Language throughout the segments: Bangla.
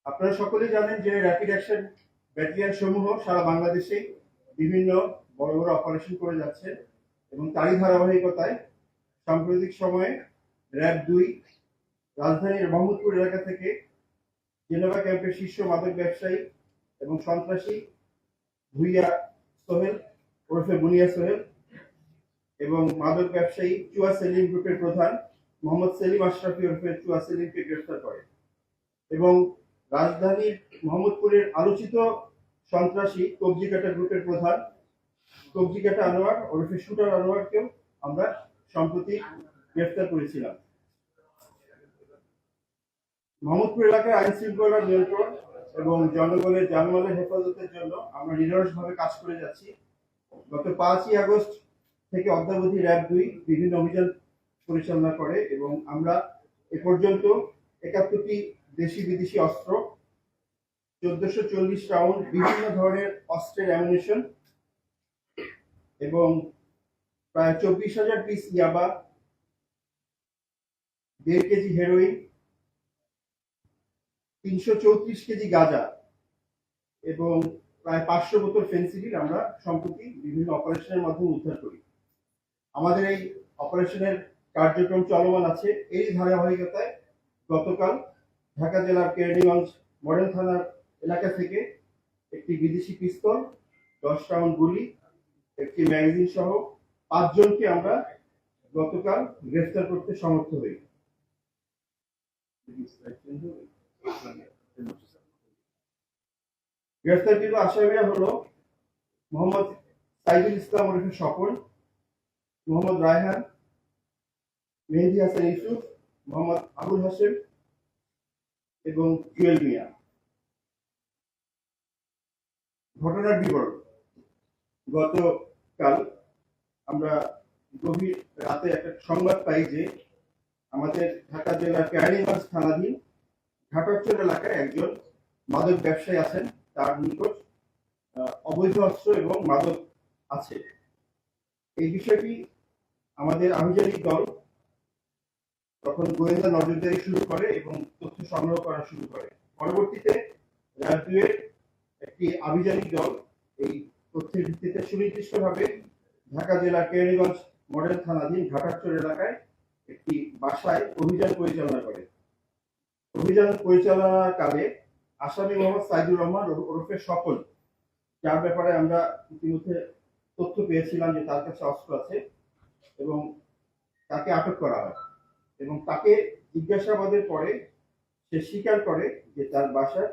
আপনারা সকলেই জানেন যে র্যাপিড অ্যাকশন ব্যাটালিয়ন সমূহ সারা বাংলাদেশে বিভিন্ন বড় বড় অপারেশন করে যাচ্ছে এবং তারই ধারাবাহিকতায় সাম্প্রতিক সময়ে র্যাব 2 রাজধানীর মোহাম্মদপুর এলাকা থেকে জেনেভা ক্যাম্পের শীর্ষ মাদক ব্যবসায়ী এবং সন্ত্রাসী ভুইয়া সোহেল ওরফে বুনিয়া সোহেল এবং মাদক ব্যবসায়ী চুয়া সেলিম গ্রুপের প্রধান মোহাম্মদ সেলিম আশরাফি ওরফে চুয়া সেলিমকে গ্রেফতার করে এবং রাজধানীর মোহাম্মদপুরের আলোচিত সন্ত্রাসী কবজিকাটা গ্রুপের প্রধান কবজিকাটা আনোয়ার ওরফে শুটার আনোয়ারকেও আমরা সম্প্রতি গ্রেফতার করেছিলাম। মোহাম্মদপুর এলাকায় আইন শৃঙ্খলা নিয়ন্ত্রণ এবং জনগণের জানমালের হেফাজতের জন্য আমরা নিরলসভাবে কাজ করে যাচ্ছি। গত 5ই আগস্ট থেকে অদ্যাবধি র্যাব 2 বিভিন্ন অভিযান পরিচালনা করে এবং আমরা এ পর্যন্ত 71টি দেশি বিদেশি অস্ত্র, 1440 রাউন্ড বিভিন্ন ধরনের অস্ত্রের অ্যামুনিশন এবং প্রায় 24,000 পিস ইয়াবা, 1.5 কেজি হেরোইন, 334 কেজি গাঁজা এবং প্রায় 500 বোতল ফেন্সিডিল আমরা সম্প্রতি বিভিন্ন অপারেশনের মাধ্যমে উদ্ধার করি। আমাদের এই অপারেশনের কার্যক্রম চলমান আছে। এই ধারাবাহিকতায় গতকাল ঢাকা জেলার কেরানীগঞ্জ মডেল থানার এলাকা থেকে একটি বিদেশি পিস্তল, 10 রাউন্ড গুলি, একটি ম্যাগাজিন সহ 5 জনকে আমরা গতকাল গ্রেফতার করতে সমর্থ হই। গ্রেফতারকৃত আসামিরা হলো মোহাম্মদ সাইদুল ইসলাম ওরফে স্বপন, মোহাম্মদ রায়হান, মেহেদী হাসান ইউসুফ, মোহাম্মদ আবুল হাশেম এবং জুয়েল মিয়া। ঘটনার বিবরণ: গতকাল আমরা গভীর রাতে একটা সংবাদ পাই যে আমাদের ঢাকা জেলার কেরানীগঞ্জ থানাধীন ঘাটরচর এলাকায় একজন মাদক ব্যবসায়ী আছেন, তার নিকট অবৈধ অস্ত্র এবং মাদক আছে। এই বিষয়টি আমাদের আভিযানিক দল তখন গোয়েন্দা নজরদারি শুরু করে এবং তথ্য সংগ্রহ করা শুরু করে। পরবর্তীতে র্যাব 2 এর একটি আভিযানিক দল এই তথ্যের ভিত্তিতে সুনির্দিষ্টভাবে ঢাকা জেলার কেরানীগঞ্জ মডেল থানাধীন ঘাটারচর এলাকায় একটি বাসায় অভিযান পরিচালনা করে। অভিযান পরিচালনাকালে আসামি মোহাম্মদ সাইদুর রহমান ওরফে স্বপন, যার ব্যাপারে আমরা ইতিমধ্যে তথ্য পেয়েছিলাম যে তার কাছে অস্ত্র আছে, এবং তাকে আটক করা হয় এবং তাকে জিজ্ঞাসাবাদের পরে সে স্বীকার করে যে তার বাসার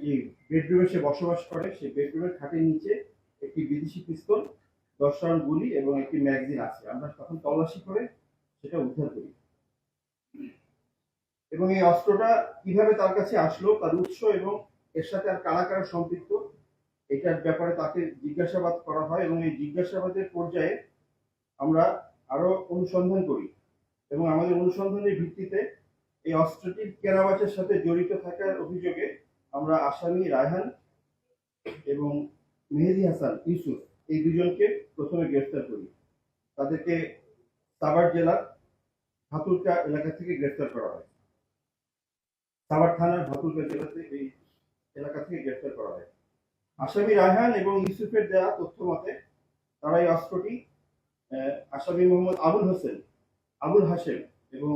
যে বেডরুমে সে বসবাস করে সেই বেডরুমের খাটের নিচে একটি বিদেশি পিস্তল, 10 রাউন্ড গুলি এবং একটি ম্যাগাজিন আছে। আমরা তখন তল্লাশি করে সেটা উদ্ধার করি এবং এই অস্ত্রটা কিভাবে তার কাছে আসলো, তার উৎস এবং এর সাথে আর কারা কারা সম্পৃক্ত, এটার ব্যাপারে তাকে জিজ্ঞাসাবাদ করা হয় এবং এই জিজ্ঞাসাবাদের পর্যায়ে আমরা আরো অনুসন্ধান করি এবং আমাদের অনুসন্ধানের ভিত্তিতে এই অস্ত্রটির কেনাবেচার সাথে জড়িত থাকার অভিযোগে আমরা আসামি রায়হান এবং মেহেদী হাসান ইউসুফ এই দুজনকে প্রথমে গ্রেফতার করি। তাদেরকে সাভার জেলার ভাতুরকা এলাকা থেকে গ্রেফতার করা হয়। সাভার থানার ভাতুরকা জেলাতে এই এলাকা থেকে গ্রেফতার করা হয়। আসামি রায়হান এবং ইউসুফের দেওয়া তথ্য মতে তারা এই অস্ত্রটি আসামি মোহাম্মদ আবুল হাশেম এবং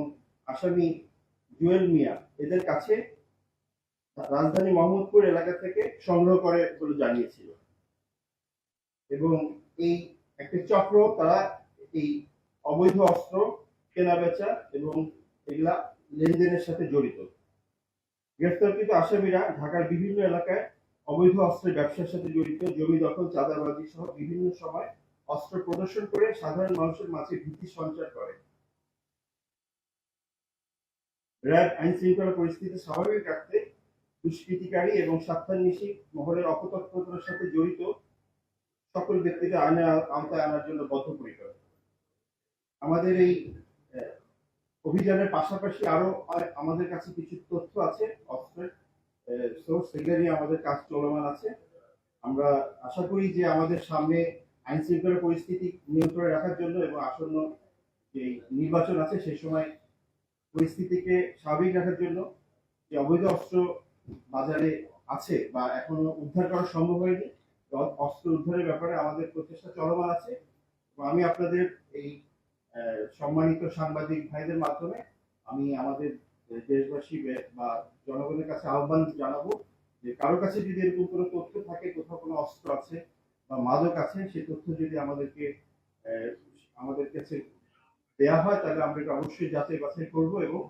আসামি জুয়েল মিয়া এদের কাছে রাজধানী মোহাম্মদপুর এলাকা থেকে সংগ্রহ করে বলে জানিয়েছিল এবং এই একটি চক্র, তারা এই অবৈধ অস্ত্র কেনা বেচা এবং এগুলা লেনদেনের সাথে জড়িত। গ্রেফতারকৃত আসামিরা ঢাকার বিভিন্ন এলাকায় অবৈধ অস্ত্রের ব্যবসার সাথে জড়িত, জমি দখল, চাঁদাবাজি সহ বিভিন্ন সময় অস্ত্র প্রদর্শন করে সাধারণ মানুষের মাঝে ভীতি সঞ্চার করে। র্যাব আইন শৃঙ্খলা পরিস্থিতি স্বাভাবিক রাখতে দুষ্কৃতিকারী এবং স্বার্থান্বেষী মহলের অপতৎপরতার সাথে জড়িত সকল ব্যক্তিদের আইনের আওতায় আনার জন্য বদ্ধপরিকর। আমাদের এই অভিযানের পাশাপাশি আরো আমাদের কাছে কিছু তথ্য আছে অস্ত্রের সোর্স, সেগুলো নিয়ে আমাদের কাজ চলমান আছে। আমরা আশা করি যে আমাদের সামনে আইন শৃঙ্খলা পরিস্থিতি নিয়ন্ত্রণে রাখার জন্য এবং আসন্ন যে নির্বাচন আছে সেই সময় পরিস্থিতিকে স্বাভাবিক রাখার জন্য যে যে অবৈধ অস্ত্র বাজারে আছে বা এখনো উদ্ধার করা সম্ভব হয়নি, অস্ত্র উদ্ধারের ব্যাপারে আমাদের প্রচেষ্টা চলমান আছে। আমি আপনাদের এই সম্মানিত সাংবাদিক ভাইদের মাধ্যমে আমি আমাদের দেশবাসী বা জনগণের কাছে আহ্বান জানাবো যে কারো কাছে যদি এরকম কোনো তথ্য থাকে, কোথাও কোনো অস্ত্র আছে বা মাদক আছে, সেই তথ্য যদি আমাদের কাছে দেওয়া হয়, তাহলে আমরা এটা অবশ্যই যাচাই বাছাই করবো এবং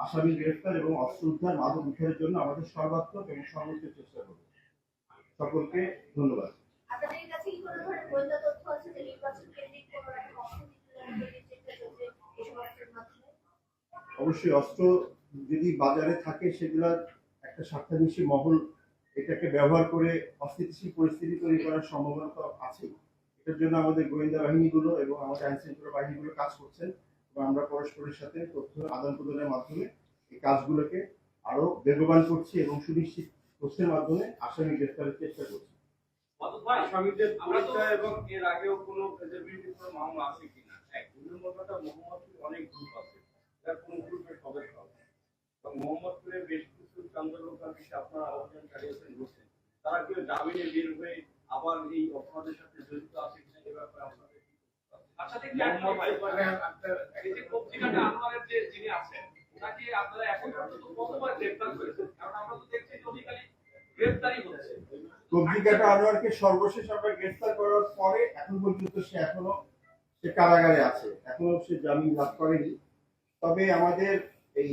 আসামি গ্রেফতার এবং অস্ত্র উদ্ধার, মাদক উদ্ধারের জন্য আমাদের সর্বাত্মক এবং সর্বোচ্চ চেষ্টা করবো। সকলকে ধন্যবাদ। আপনাদের কাছে কি কোনো ধরনের গোয়েন্দা তথ্য আছে যে নির্বাচন কেন্দ্রিক কোনো একটা অস্থিতিশীলতা তৈরির চেষ্টা চলছে এসব অস্ত্রের মাধ্যমে? অবশ্যই অস্ত্র যদি বাজারে থাকে, সেগুলোর একটা স্বার্থান্বেষী মহল এটাকে ব্যবহার করে অস্থিতিশীল পরিস্থিতি তৈরি করার সম্ভাবনা তো আছে। এটার জন্য আমাদের গোয়েন্দা বাহিনীগুলো এবং আমাদের আইন শৃঙ্খলা বাহিনীগুলো কাজ করছেন এবং আমরা পরস্পরের সাথে তথ্য আদান প্রদানের মাধ্যমে এই কাজগুলোকে আরো বেগবান করছি এবং সুনিশ্চিত তথ্যের মাধ্যমে আসামি গ্রেফতারের চেষ্টা করছি। আসামিদের পরিচয় এবং এর আগেও কোনো এদের বিরুদ্ধে কোনো মামলা আছে কিনা? এক দুই নম্বরটা, মোহাম্মদপুরে অনেক গ্রুপ আছে, যার কোন গ্রুপের সদস্য আছে এবং মোহাম্মদপুরে বেশ কিছু চন্দ্রলোকার বিষয়ে আপনারা অভিযান চালিয়েছেন বলছেন, তারা কেউ জামিনে বের হয়ে আবার এই অপরাধের সাথে জড়িত আছে কিনা এ ব্যাপারে আপনাদের আচ্ছা, দেখি এই যে পত্রিকাটা আনোয়ারের যে যিনি আছেন, ওনাকে আপনারা এখন পর্যন্ত কতবার গ্রেফতার করেছেন? কারণ আমরা তো দেখছি যে উনি খালি গ্রেফতারই হচ্ছে। পত্রিকাটা আনোয়ারকে সর্বশেষ আমরা গ্রেফতার করার পরে এখন পর্যন্ত সে কারাগারে আছে, এখনো সে জামিন লাভ করেনি। তবে আমাদের এই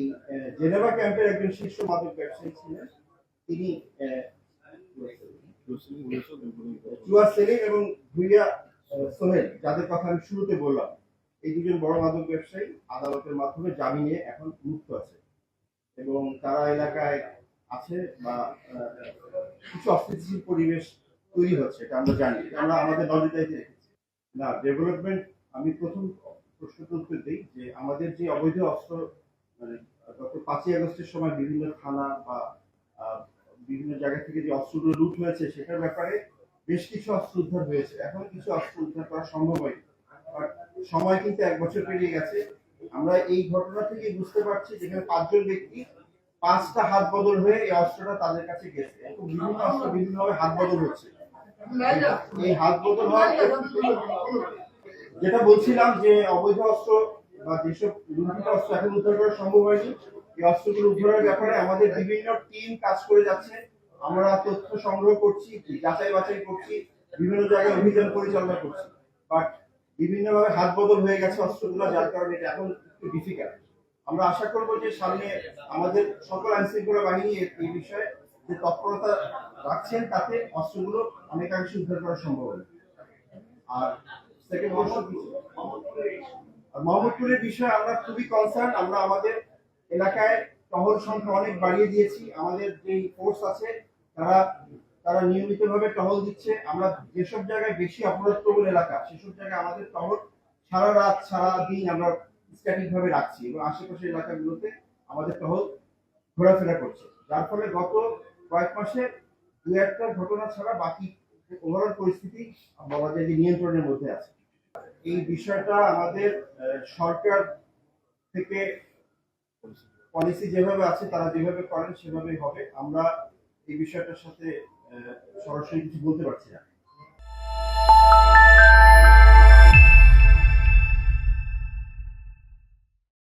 জেনেভা ক্যাম্পের একজন শীর্ষ মাদক ব্যবসায়ী ছিলেন, তিনি চুয়া সেলিম এবং ভুইয়া সোহেল, যাদের কথা আমি শুরুতে বললাম, এই দুজন বড় মাদক ব্যবসায়ী আদালতের মাধ্যমে জামিনে এখন মুক্ত আছে এবং তারা এলাকায় আছে বা কিছু অস্থিতিশীল পরিবেশ তৈরি হচ্ছে, এটা আমরা জানি, এটা আমরা আমাদের নজরদারিতে রেখেছি। না, ডেভেলপমেন্ট, আমি প্রথম প্রশ্নটা উত্তর দিই যে আমাদের যে অবৈধ অস্ত্র মানে গত 5ই আগস্টের সময় বিভিন্ন থানা বা বিভিন্ন জায়গা থেকে যে অস্ত্রগুলো লুট হয়েছে, সেটার ব্যাপারে বেশ কিছু অস্ত্র উদ্ধার হয়েছে। এখন কিছু অস্ত্র উদ্ধার করা সম্ভব হয়নি, সময় কিন্তু 1 বছর পেরিয়ে গেছে। আমরা এই ঘটনা থেকে বুঝতে পারছি যেখানে 5 জন ব্যক্তি 5টা হাত বদল হয়ে এই অস্ত্রটা তাদের কাছে গেছে এবং বিভিন্ন অস্ত্র বিভিন্নভাবে হাত বদল হচ্ছে। এই হাত বদল হয়, যেটা বলছিলাম যে অবৈধ অস্ত্র বা যেসব লুণ্ঠিত অস্ত্র এখন উদ্ধার করা সম্ভব হয়নি, এই অস্ত্রগুলো উদ্ধারের ব্যাপারে আমাদের বিভিন্ন টিম কাজ করে যাচ্ছে। আমরা তথ্য সংগ্রহ করছি, যাচাই বাছাই করছি, বিভিন্ন জায়গায় অভিযান পরিচালনা করছি, বাট বিভিন্নভাবে হাত বদল হয়ে গেছে অস্ত্রগুলো, যার কারণে এটা এখন একটু ডিফিকাল্ট। আমরা আশা করব যে সামনে আমাদের সকল আইন শৃঙ্খলা বাহিনী এই বিষয়ে যে তৎপরতা রাখছেন, তাতে অস্ত্রগুলো অনেকাংশে উদ্ধার করা সম্ভব হবে। আর সেকেন্ড মোহাম্মদপুরের বিষয়ে আমরা খুবই কনসার্ন। আমরা আমাদের এলাকায় টহল সংখ্যা অনেক বাড়িয়ে দিয়েছি। আমাদের যে ফোর্স আছে তারা নিয়মিতভাবে টহল দিচ্ছে। আমরা যেসব জায়গায় বেশি অপরাধপ্রবণ এলাকা, সেসব জায়গায় আমাদের টহল সারা রাত সারা দিন আমরা স্ট্যাটিক ভাবে রাখছি এবং আশেপাশের এলাকাগুলোতে আমাদের টহল ঘোরাফেরা করছে, যার ফলে গত কয়েক মাসে 2-1টা ঘটনা ছাড়া বাকি ওভারঅল পরিস্থিতি বলা যায় যে নিয়ন্ত্রণের মধ্যে আছে। এই বিষয়টা আমাদের সরকার থেকে পলিসি যেভাবে আছে, তারা যেভাবে করেন সেভাবেই হবে। আমরা এই বিষয়টার সাথে সরাসরি কিছু বলতে পারছি না।